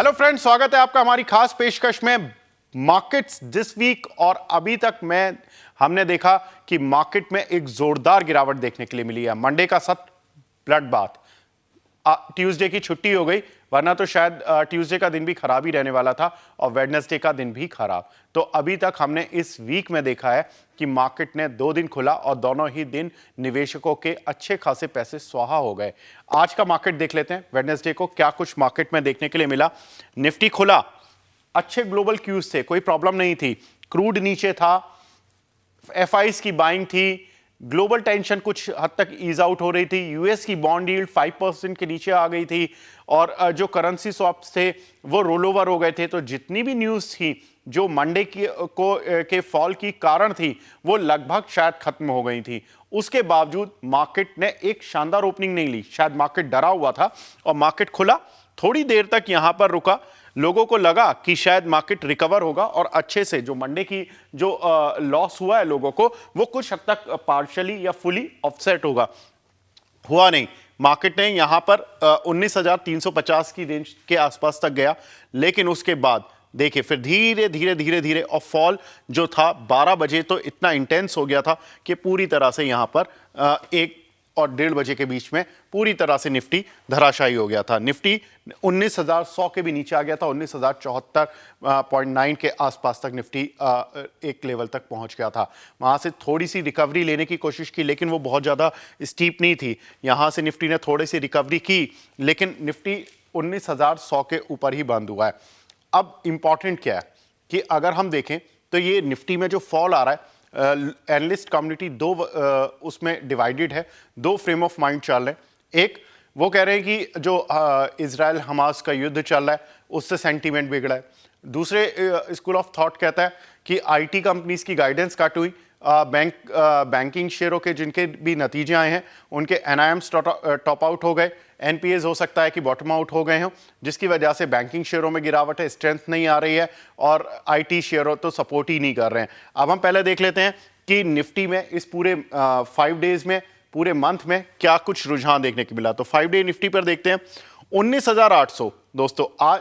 Hello friends, स्वागत है आपका हमारी खास पेशकश में मार्केट्स दिस वीक। और अभी तक हमने देखा कि मार्केट में एक जोरदार गिरावट देखने के लिए मिली है। मंडे का सत्र ब्लड बाथ, ट्यूसडे की छुट्टी हो गई, वरना तो शायद ट्यूसडे का दिन भी खराब ही रहने वाला था और वेडनेसडे का दिन भी खराब। तो अभी तक हमने इस वीक में देखा है कि मार्केट ने 2 दिन खुला और दोनों ही दिन निवेशकों के अच्छे खासे पैसे स्वाहा हो गए। आज का मार्केट देख लेते हैं, वेडनेसडे को क्या कुछ मार्केट में देखने के लिए मिला। निफ्टी खुला, अच्छे ग्लोबल क्यूज थे, कोई प्रॉब्लम नहीं थी। क्रूड नीचे था, एफआईज की बाइंग थी, ग्लोबल टेंशन कुछ हद तक ईज आउट हो रही थी, यूएस की बॉन्ड यील्ड 5% के नीचे आ गई थी और जो करेंसी स्वैप्स थे वो रोल ओवर हो गए थे। तो जितनी भी न्यूज़ थी जो मंडे के फॉल की कारण थी वो लगभग शायद खत्म हो गई थी। उसके बावजूद मार्केट ने एक शानदार ओपनिंग नहीं ली, शायद मार्केट डरा हुआ था और मार्केट खुला, थोड़ी देर तक यहां पर रुका। लोगों को लगा कि शायद मार्केट रिकवर होगा और अच्छे से जो मंडे की जो लॉस हुआ है लोगों को वो कुछ हद तक पार्शियली या फुली ऑफसेट होगा। हुआ नहीं, मार्केट ने यहां पर 19,350 की रेंज के आसपास तक गया, लेकिन उसके बाद देखिए फिर धीरे धीरे धीरे धीरे और फॉल जो था 12 बजे तो इतना इंटेंस हो गया था कि पूरी तरह से यहां पर 1 और 1:30 बजे के बीच में पूरी तरह से निफ्टी धराशायी हो गया था। निफ्टी 19,100 के भी नीचे आ गया था, 19,074.9 के आसपास तक निफ्टी एक लेवल तक पहुंच गया था। वहां से थोड़ी सी रिकवरी लेने की कोशिश की, लेकिन वो बहुत ज़्यादा स्टीप नहीं थी। यहां से निफ्टी ने थोड़ी सी रिकवरी की, लेकिन निफ्टी 19,100 के ऊपर ही बंद हुआ है। अब इंपॉर्टेंट क्या है कि अगर हम देखें तो ये निफ्टी में जो फॉल आ रहा है, एनालिस्ट कम्युनिटी उसमें डिवाइडेड है, 2 फ्रेम ऑफ माइंड चल रहे हैं। एक वो कह रहे हैं कि जो इजराइल हमास का युद्ध चल रहा है उससे सेंटीमेंट बिगड़ा है। दूसरे स्कूल ऑफ थॉट कहता है कि आईटी कंपनीज की गाइडेंस कट हुई, बैंकिंग शेयरों के जिनके भी नतीजे आए हैं उनके एनआईएम्स टॉप आउट हो गए, एनपीएस हो सकता है कि बॉटम आउट हो गए हों, जिसकी वजह से बैंकिंग शेयरों में गिरावट है, स्ट्रेंथ नहीं आ रही है और आईटी शेयरों तो सपोर्ट ही नहीं कर रहे हैं। अब हम पहले देख लेते हैं कि निफ्टी में इस पूरे 5 डेज में, पूरे मंथ में क्या कुछ रुझान देखने को मिला। तो 5 डे निफ्टी पर देखते हैं 19,800। दोस्तों आज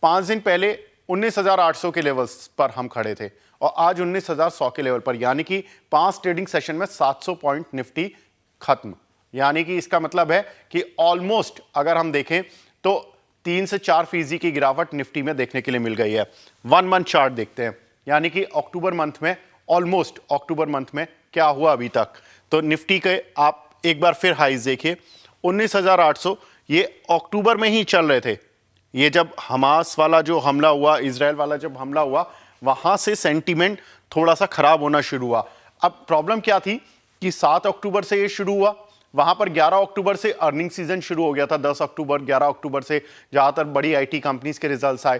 5 दिन पहले 19,800 के लेवल्स पर हम खड़े थे और आज 19,100 के लेवल पर, यानी कि 5 ट्रेडिंग सेशन में 700 पॉइंट निफ्टी खत्म। यानी कि इसका मतलब है कि ऑलमोस्ट अगर हम देखें तो 3 से 4% की गिरावट निफ्टी में देखने के लिए मिल गई है। 1 मंथ चार्ट देखते हैं, यानी कि अक्टूबर मंथ में, ऑलमोस्ट अक्टूबर मंथ में क्या हुआ अभी तक। तो निफ्टी के आप एक बार फिर हाइज देखिए 19,800, ये अक्टूबर में ही चल रहे थे। ये जब हमास वाला जो हमला हुआ, इजराइल वाला जब हमला हुआ, वहां से सेंटीमेंट थोड़ा सा खराब होना शुरू हुआ। अब प्रॉब्लम क्या थी कि 7 अक्टूबर से ये शुरू हुआ, वहां पर 11 अक्टूबर से अर्निंग सीजन शुरू हो गया था। 10 अक्टूबर 11 अक्टूबर से ज्यादातर बड़ी आईटी कंपनीज के रिजल्ट्स आए।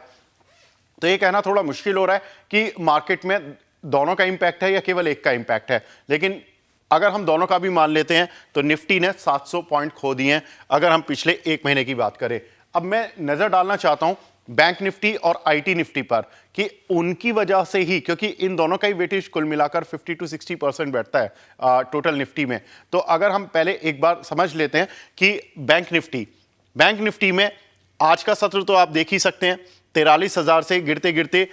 तो ये कहना थोड़ा मुश्किल हो रहा है कि मार्केट में दोनों का इंपैक्ट है या केवल एक का इंपैक्ट है, लेकिन अगर हम दोनों का भी मान लेते हैं तो निफ्टी ने 700 पॉइंट खो दिए हैं अगर हम पिछले 1 महीने की बात करें। अब मैं नजर डालना चाहता हूं बैंक निफ्टी और आईटी निफ्टी पर कि उनकी वजह से ही, क्योंकि इन दोनों का ही वेटेज कुल मिलाकर 50 to 60% बैठता है टोटल निफ्टी में। तो अगर हम पहले एक बार समझ लेते हैं कि बैंक निफ्टी में आज का सत्र तो आप देख ही सकते हैं, 43,000 से गिरते गिरते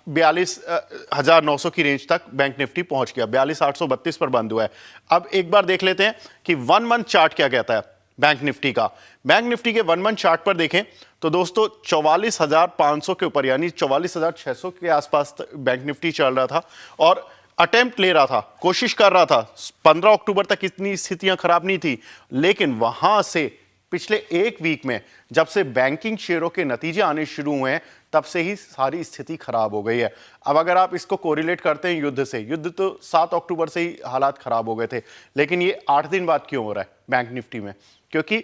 42,900 की रेंज तक बैंक निफ्टी पहुंच गया, 42,832 पर बंद हुआ है। अब एक बार देख लेते हैं कि 1 मंथ चार्ट क्या कहता है बैंक निफ्टी का। बैंक निफ्टी के 1 मंथ चार्ट पर देखें तो दोस्तों 44,500 के ऊपर, यानी 44,600 के आसपास बैंक निफ्टी चल रहा था और अटेम्प्ट ले रहा था, कोशिश कर रहा था। 15 अक्टूबर तक इतनी स्थितियां खराब नहीं थी, लेकिन वहां से पिछले 1 वीक में जब से बैंकिंग शेयरों के नतीजे आने शुरू हुए हैं तब से ही सारी स्थिति खराब हो गई है। अब अगर आप इसको कोरिलेट करते हैं युद्ध से, युद्ध तो 7 अक्टूबर से ही हालात खराब हो गए थे, लेकिन ये 8 दिन बाद क्यों हो रहा है बैंक निफ्टी में? क्योंकि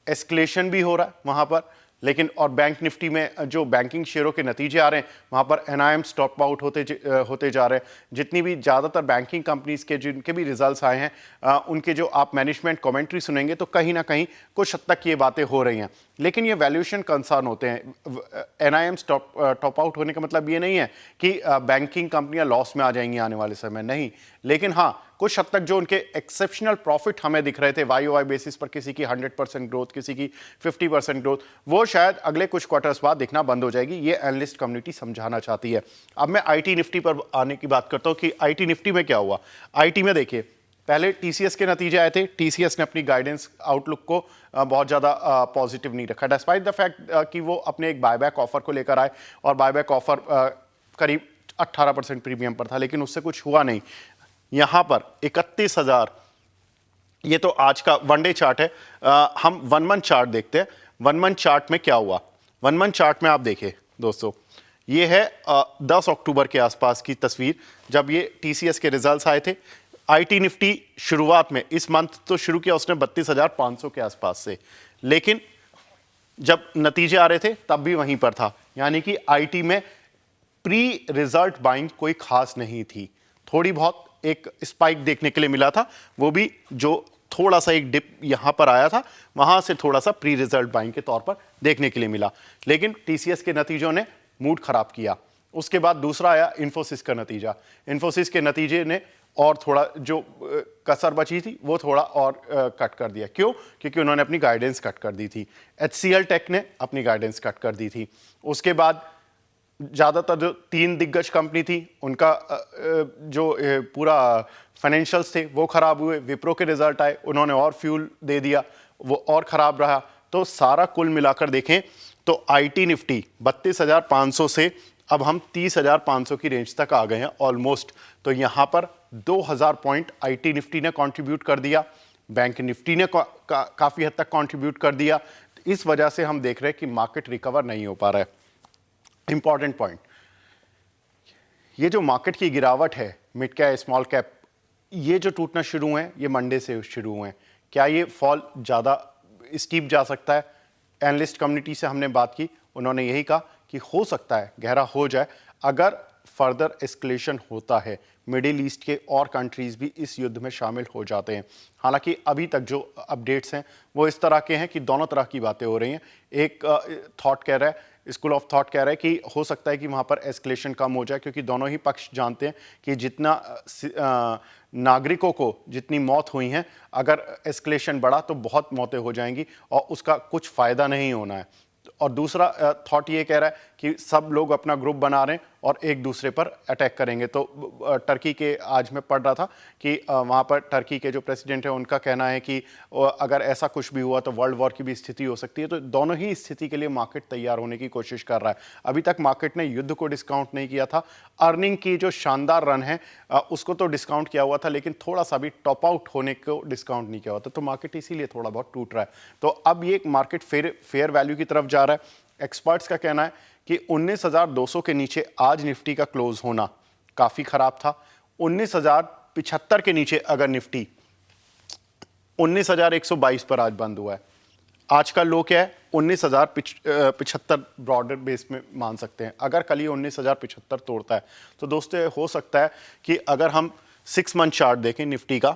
एस्केलेशन भी हो रहा है वहां पर, लेकिन और बैंक निफ्टी में जो बैंकिंग शेयरों के नतीजे आ रहे हैं वहां पर एनआईएम्स टॉप आउट होते जा रहे हैं। जितनी भी ज़्यादातर बैंकिंग कंपनीज के जिनके भी रिजल्ट्स आए हैं उनके जो आप मैनेजमेंट कमेंट्री सुनेंगे तो कहीं ना कहीं कुछ हद तक ये बातें हो रही हैं, लेकिन ये वैल्यूएशन कंसर्न होते हैं। एनआईएम्स टॉप आउट होने का मतलब ये नहीं है कि बैंकिंग कंपनियां लॉस में आ जाएंगी आने वाले समय, नहीं। लेकिन हाँ, कुछ हद तक जो उनके एक्सेप्शनल प्रॉफिट हमें दिख रहे थे वाई बेसिस पर, किसी की 100% ग्रोथ, किसी की 50% ग्रोथ, वो शायद अगले कुछ क्वार्टर्स बाद दिखना बंद हो जाएगी, ये एनालिस्ट कम्युनिटी समझाना चाहती है। अब मैं आईटी निफ्टी पर आने की बात करता हूं कि आईटी निफ्टी में क्या हुआ। आईटी में देखिए, पहले टीसीएस के नतीजे आए थे, टीसीएस ने अपनी गाइडेंस आउटलुक को बहुत ज़्यादा पॉजिटिव नहीं रखा, डिस्पाइट द फैक्ट कि वो अपने एक बायबैक ऑफर को लेकर आए और बायबैक ऑफर करीब 18% प्रीमियम पर था, लेकिन उससे कुछ हुआ नहीं। यहां पर 31,000, ये तो आज का वनडे चार्ट है, हम 1 मंथ चार्ट देखते हैं। 1 मंथ चार्ट में क्या हुआ, 1 मंथ चार्ट में आप देखिए दोस्तों, ये है 10 अक्टूबर के आसपास की तस्वीर, जब ये टीसीएस के रिजल्ट्स आए थे। आईटी निफ्टी शुरुआत में इस मंथ तो शुरू किया उसने 32,500 के आसपास से, लेकिन जब नतीजे आ रहे थे तब भी वहीं पर था, यानी कि आईटी में प्री रिजल्ट बाइंग कोई खास नहीं थी। थोड़ी बहुत एक स्पाइक देखने के लिए मिला था, वो भी जो थोड़ा सा एक डिप यहां पर आया था, वहां से थोड़ा सा प्री रिजल्ट बाइंग के तौर पर देखने के लिए मिला, लेकिन टीसीएस के नतीजों ने मूड खराब किया। उसके बाद दूसरा आया इन्फोसिस का नतीजा। इन्फोसिस के नतीजे ने और थोड़ा जो कसर बची थी वो थोड़ा और कट कर दिया। क्यों? क्योंकि उन्होंने अपनी गाइडेंस कट कर दी थी। एचसीएल टेक ने अपनी गाइडेंस कट कर दी थी। उसके बाद ज़्यादातर जो 3 दिग्गज कंपनी थी उनका जो पूरा फाइनेंशियल्स थे वो खराब हुए। विप्रो के रिजल्ट आए, उन्होंने और फ्यूल दे दिया, वो और खराब रहा। तो सारा कुल मिलाकर देखें तो आईटी निफ्टी 32,500 से अब हम 30,500 की रेंज तक आ गए हैं ऑलमोस्ट। तो यहां पर 2,000 पॉइंट आईटी निफ्टी ने कंट्रीब्यूट कर दिया, बैंक निफ्टी ने काफी हद तक कंट्रीब्यूट कर दिया। इस वजह से हम देख रहे हैं कि मार्केट रिकवर नहीं हो पा रहा है। इंपॉर्टेंट पॉइंट, ये जो मार्केट की गिरावट है, मिड कैप स्मॉल कैप, ये जो टूटना शुरू हुए हैं ये मंडे से शुरू हुए हैं। क्या ये फॉल ज़्यादा स्टीप जा सकता है? एनालिस्ट कम्युनिटी से हमने बात की, उन्होंने यही कहा कि हो सकता है गहरा हो जाए अगर फर्दर एस्केलेशन होता है। मिडिल ईस्ट के और कंट्रीज़ भी इस युद्ध में शामिल हो जाते हैं। हालांकि अभी तक जो अपडेट्स हैं वो इस तरह के हैं कि दोनों तरह की बातें हो रही हैं। एक थॉट कह रहा है, स्कूल ऑफ थॉट कह रहा है कि हो सकता है कि वहाँ पर एस्केलेशन कम हो जाए, क्योंकि दोनों ही पक्ष जानते हैं कि जितना नागरिकों को जितनी मौत हुई हैं, अगर एस्केलेशन बढ़ा तो बहुत मौतें हो जाएंगी और उसका कुछ फ़ायदा नहीं होना है। और दूसरा थॉट ये कह रहा है कि सब लोग अपना ग्रुप बना रहे हैं और एक दूसरे पर अटैक करेंगे। तो टर्की के, आज मैं पढ़ रहा था कि वहाँ पर टर्की के जो प्रेसिडेंट है उनका कहना है कि अगर ऐसा कुछ भी हुआ तो वर्ल्ड वॉर की भी स्थिति हो सकती है। तो दोनों ही स्थिति के लिए मार्केट तैयार होने की कोशिश कर रहा है। अभी तक मार्केट ने युद्ध को डिस्काउंट नहीं किया था। अर्निंग की जो शानदार रन है उसको तो डिस्काउंट किया हुआ था, लेकिन थोड़ा सा भी टॉप आउट होने को डिस्काउंट नहीं किया हुआ था। तो मार्केट इसीलिए थोड़ा बहुत टूट रहा है। तो अब ये मार्केट फेयर वैल्यू की तरफ जा रहा है। एक्सपर्ट्स का कहना है कि 19,200 के नीचे आज निफ्टी का क्लोज होना काफी खराब था। 19,075 के नीचे अगर निफ्टी 19,122 पर आज बंद हुआ है। आज का लो क्या है? 19,075 ब्रॉडर बेस में मान सकते हैं। अगर कल ये 19,075 तोड़ता है तो दोस्तों हो सकता है कि अगर हम 6 मंथ चार्ट देखें निफ्टी का,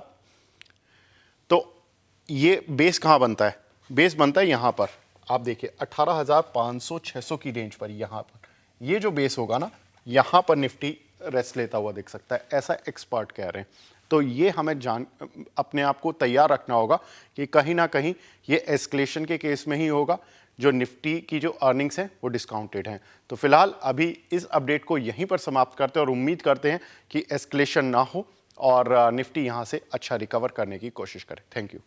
तो ये बेस कहां बनता है? बेस बनता है यहां पर, आप देखिए 18,500-600 की रेंज पर। यहां पर ये जो बेस होगा ना, यहां पर निफ्टी रेस्ट लेता हुआ दिख सकता है, ऐसा एक्सपर्ट कह रहे हैं। तो ये हमें अपने आप को तैयार रखना होगा कि कहीं ना कहीं ये एस्केलेशन के केस में ही होगा। जो निफ्टी की जो अर्निंग्स हैं वो डिस्काउंटेड हैं। तो फिलहाल अभी इस अपडेट को यहीं पर समाप्त करते हैं और उम्मीद करते हैं कि एस्केलेशन ना हो और निफ्टी यहां से अच्छा रिकवर करने की कोशिश करे। Thank you.